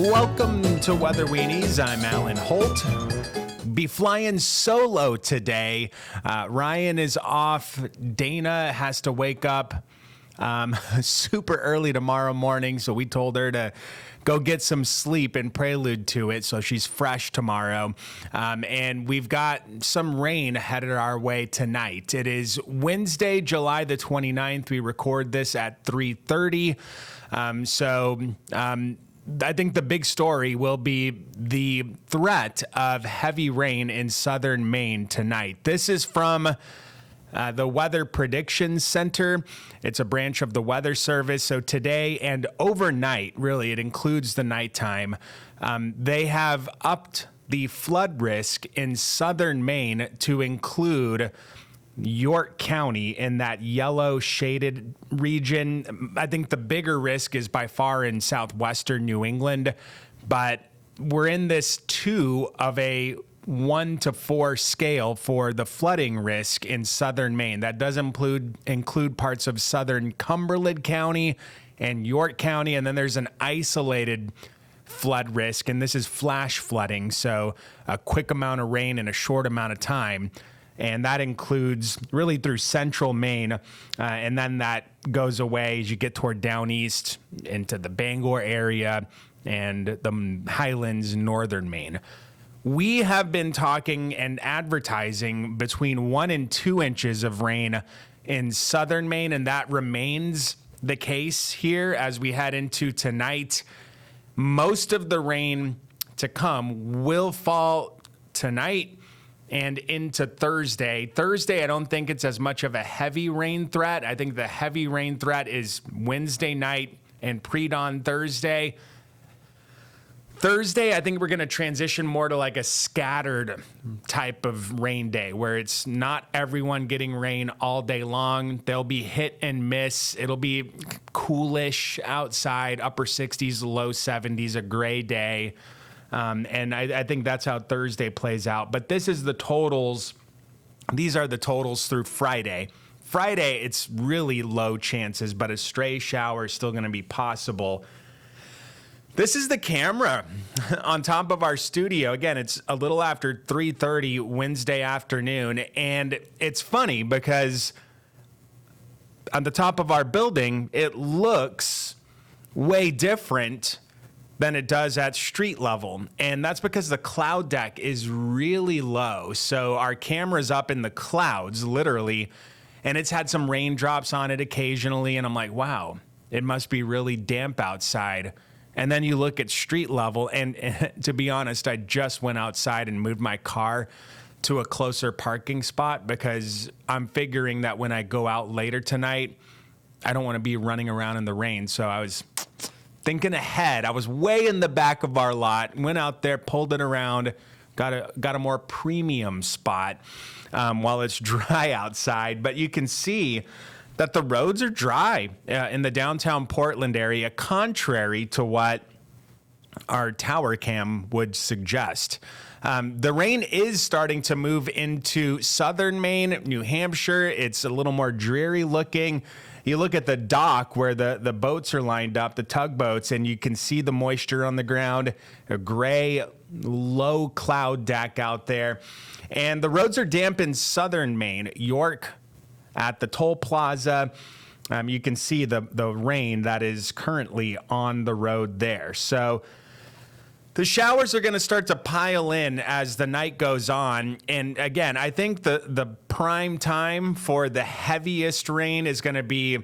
Welcome to Weather Weenies. I'm Alan Holt. Be flying solo today. Ryan is off. Dana has to wake up super early tomorrow morning, so we told her to go get some sleep and prelude to it so she's fresh tomorrow. And we've got some rain headed our way tonight. It is Wednesday, July the 29th. We record this at 3:30. I think the big story will be the threat of heavy rain in southern Maine tonight. This is from the Weather Prediction Center. It's a branch of the Weather Service. So today and overnight, really, it includes the nighttime, they have upped the flood risk in southern Maine to include York County in that yellow shaded region. I think the bigger risk is by far in southwestern New England, but we're in this 2 of a 1 to 4 scale for the flooding risk in southern Maine. That does include parts of southern Cumberland County and York County, and then there's an isolated flood risk, and this is flash flooding, so a quick amount of rain in a short amount of time. And that includes really through central Maine, and then that goes away as you get toward down east into the Bangor area and the Highlands, northern Maine. We have been talking and advertising between 1 and 2 inches of rain in southern Maine, and that remains the case here as we head into tonight. Most of the rain to come will fall tonight and into Thursday. Thursday, I don't think it's as much of a heavy rain threat. I think the heavy rain threat is Wednesday night and pre-dawn Thursday. Thursday, I think we're going to transition more to like a scattered type of rain day where it's not everyone getting rain all day long. There'll be hit and miss. It'll be coolish outside, upper 60s, low 70s, a gray day. And I think that's how Thursday plays out. But this is the totals. These are the totals through Friday. Friday, it's really low chances, but a stray shower is still going to be possible. This is the camera on top of our studio. Again, it's a little after 3:30 Wednesday afternoon. And it's funny because on the top of our building, it looks way different than it does at street level. And that's because the cloud deck is really low. So our camera's up in the clouds, literally, and it's had some raindrops on it occasionally. And I'm like, wow, it must be really damp outside. And then you look at street level, and to be honest, I just went outside and moved my car to a closer parking spot because I'm figuring that when I go out later tonight, I don't want to be running around in the rain. So I was thinking ahead. I was way in the back of our lot, went out there, pulled it around, got a more premium spot while it's dry outside. But you can see that the roads are dry in the downtown Portland area, contrary to what our tower cam would suggest. The rain is starting to move into southern Maine, New Hampshire. It's a little more dreary looking. You look at the dock where the boats are lined up, the tugboats, and you can see the moisture on the ground, a gray, low cloud deck out there. And the roads are damp in southern Maine. York at the toll plaza, you can see the rain that is currently on the road there. So the showers are going to start to pile in as the night goes on. And again, I think the prime time for the heaviest rain is going to be,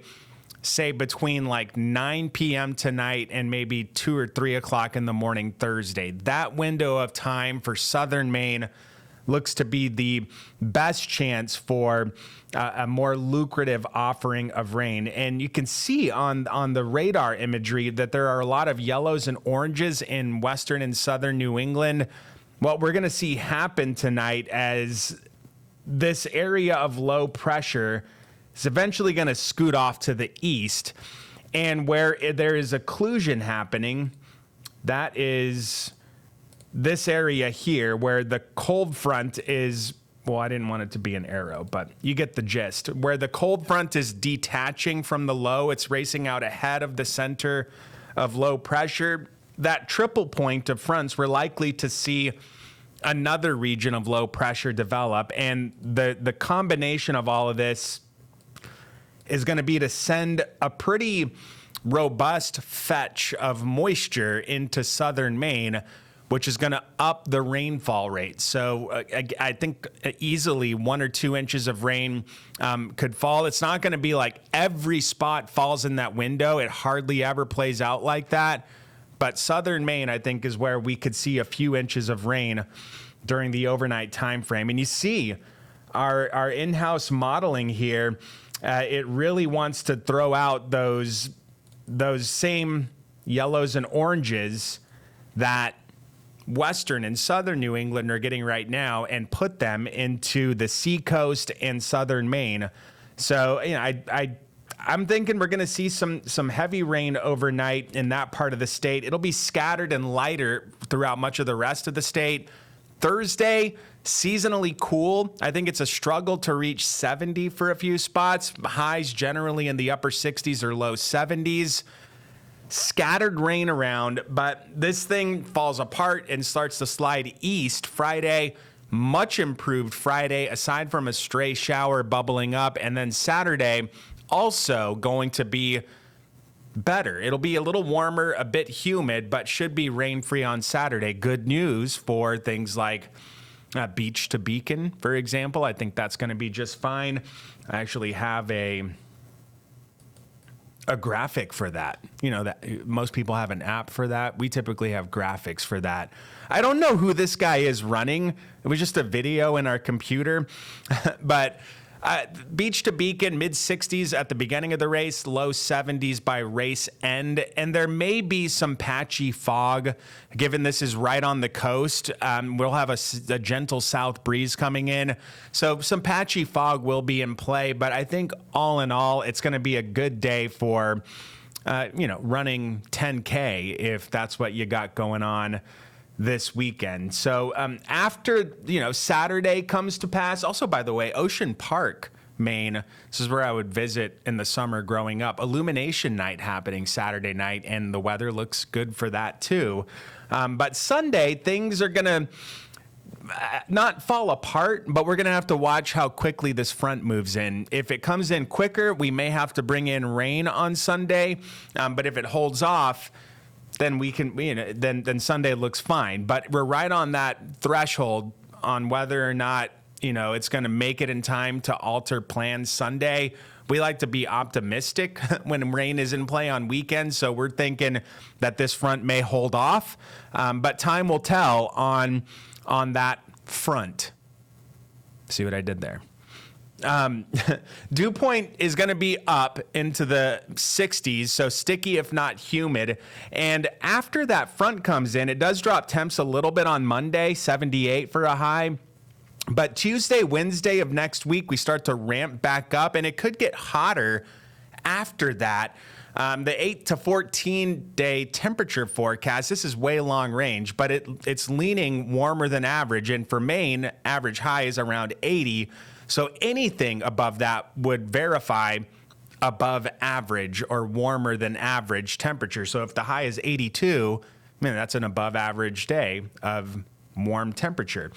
say, between like 9 p.m. tonight and maybe 2 or 3 o'clock in the morning Thursday. That window of time for southern Maine looks to be the best chance for a more lucrative offering of rain. And you can see on the radar imagery that there are a lot of yellows and oranges in western and southern New England. What we're going to see happen tonight as this area of low pressure is eventually going to scoot off to the east. And where there is occlusion happening, that is this area here where the cold front is, well, I didn't want it to be an arrow, but you get the gist. Where the cold front is detaching from the low, it's racing out ahead of the center of low pressure. that triple point of fronts, we're likely to see another region of low pressure develop. And the combination of all of this is going to be to send a pretty robust fetch of moisture into southern Maine, which is going to up the rainfall rate. So I think easily 1 or 2 inches of rain could fall. It's not going to be like every spot falls in that window. It hardly ever plays out like that. But southern Maine, I think, is where we could see a few inches of rain during the overnight time frame. And you see our in-house modeling here, it really wants to throw out those same yellows and oranges that western and southern New England are getting right now and put them into the seacoast and southern Maine. So, I'm thinking we're going to see some heavy rain overnight in that part of the state. It'll be scattered and lighter throughout much of the rest of the state. Thursday, seasonally cool. I think it's a struggle to reach 70 for a few spots. Highs generally in the upper 60s or low 70s. Scattered rain around, but this thing falls apart and starts to slide east Friday. Much improved Friday, aside from a stray shower bubbling up. And then Saturday, also going to be better. It'll be a little warmer, a bit humid, but should be rain-free on Saturday. Good news for things like Beach to Beacon, for example. I think that's going to be just fine. I actually have a graphic for that. That most people have an app for that. We typically have graphics for that. I don't know who this guy is running. It was just a video in our computer, but Beach to Beacon, mid-60s at the beginning of the race, low 70s by race end. And there may be some patchy fog, given this is right on the coast. We'll have a gentle south breeze coming in. So some patchy fog will be in play. But I think all in all, it's going to be a good day for, running 10K if that's what you got going on this weekend. So after, Saturday comes to pass, also, by the way, Ocean Park, Maine, this is where I would visit in the summer growing up. Illumination night happening Saturday night, and the weather looks good for that too. But Sunday, things are going to not fall apart, but we're going to have to watch how quickly this front moves in. If it comes in quicker, we may have to bring in rain on Sunday. But if it holds off, then we can, then Sunday looks fine. But we're right on that threshold on whether or not, it's going to make it in time to alter plans Sunday. We like to be optimistic when rain is in play on weekends. So we're thinking that this front may hold off. But time will tell on that front. See what I did there? Dew point is going to be up into the 60s, so sticky if not humid. And after that front comes in, it does drop temps a little bit on Monday, 78 for a high. But Tuesday, Wednesday of next week, we start to ramp back up, and it could get hotter after that. The 8 to 14 day temperature forecast, this is way long range, but it's leaning warmer than average. And for Maine, average high is around 80. So anything above that would verify above average or warmer than average temperature. So if the high is 82, that's an above average day of warm temperature.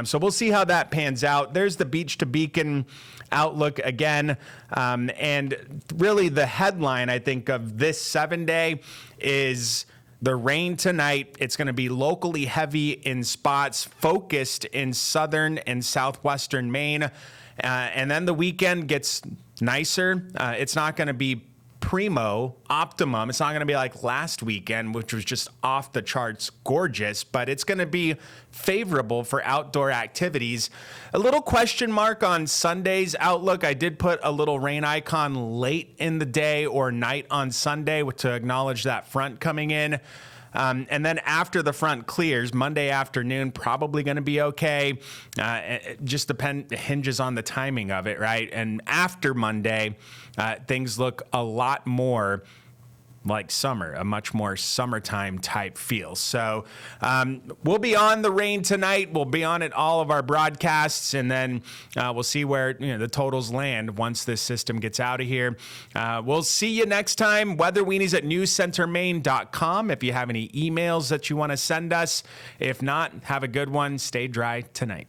So we'll see how that pans out. There's the Beach to Beacon outlook again. And really the headline, I think, of this 7-day is the rain tonight. It's going to be locally heavy in spots, focused in southern and southwestern Maine. And then the weekend gets nicer. It's not going to be primo, optimum. It's not going to be like last weekend, which was just off the charts gorgeous, but it's going to be favorable for outdoor activities. A little question mark on Sunday's outlook. I did put a little rain icon late in the day or night on Sunday to acknowledge that front coming in. And then after the front clears, Monday afternoon, probably going to be okay. It just hinges on the timing of it, right? And after Monday, things look a lot more like summer, a much more summertime type feel. So we'll be on the rain tonight. We'll be on it all of our broadcasts, and then we'll see where the totals land once this system gets out of here. We'll see you next time. weather-weenies at newscentermaine.com if you have any emails that you want to send us. If not, have a good one. Stay dry tonight.